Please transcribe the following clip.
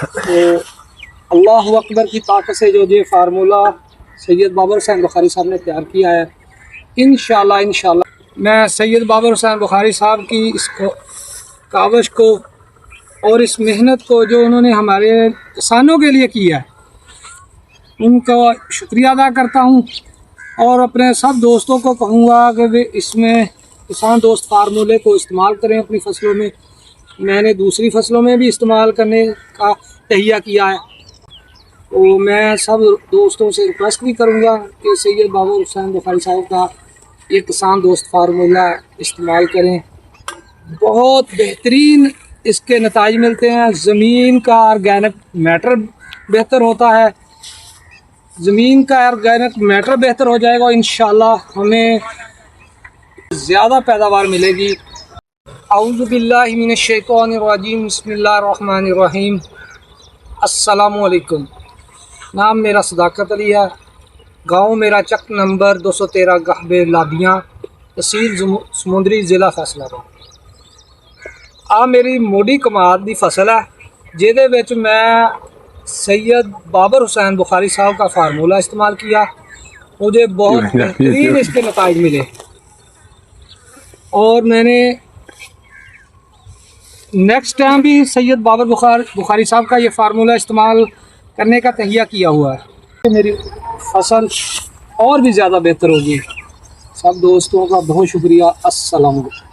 तो अल्लाह अकबर की ताकत से जो ये फार्मूला सैयद बाबर हुसैन बुखारी साहब ने तैयार किया है, इंशाल्लाह मैं सैयद बाबर हुसैन बुखारी साहब की इस कावश को और इस मेहनत को जो उन्होंने हमारे किसानों के लिए किया है, उनका शुक्रिया अदा करता हूँ। और अपने सब दोस्तों को कहूँगा कि वे इसमें किसान दोस्त फार्मूले को इस्तेमाल करें अपनी फसलों में। मैंने दूसरी फसलों में भी इस्तेमाल करने का तहिया किया है, तो मैं सब दोस्तों से रिक्वेस्ट भी करूँगा कि सैयद बाबर हुसैन बुखारी साहब का ये किसान दोस्त फार्मूला इस्तेमाल करें। बहुत बेहतरीन इसके नताइज मिलते हैं। ज़मीन का ऑर्गेनिक मैटर बेहतर होता है, ज़मीन का ऑर्गेनिक मैटर बेहतर हो जाएगा, इंशाल्लाह हमें ज़्यादा पैदावार मिलेगी। औज़ु बिल्लाहि मिनश शैतानिर रजीम, बिस्मिल्लाहिर रहमानिर रहीम। अस्सलामु अलैकुम। नाम मेरा सदाकत अली है, गांव मेरा चक नंबर 213 गहबे लादियाँ, तहसील समुंदरी, ज़िला फैसलाबाद। आ मेरी मोडी कमाद की फसल है, जिहदे विच मैं सैयद बाबर हुसैन बुखारी साहब का फार्मूला इस्तेमाल किया। मुझे बहुत बेहतरीन इसके नताइज मिले और मैंने नेक्स्ट टाइम भी सैयद बाबर बुखारी साहब का ये फार्मूला इस्तेमाल करने का तहिया किया हुआ है। मेरी फसल और भी ज़्यादा बेहतर होगी। सब दोस्तों का बहुत शुक्रिया। अस्सलाम वालेकुम।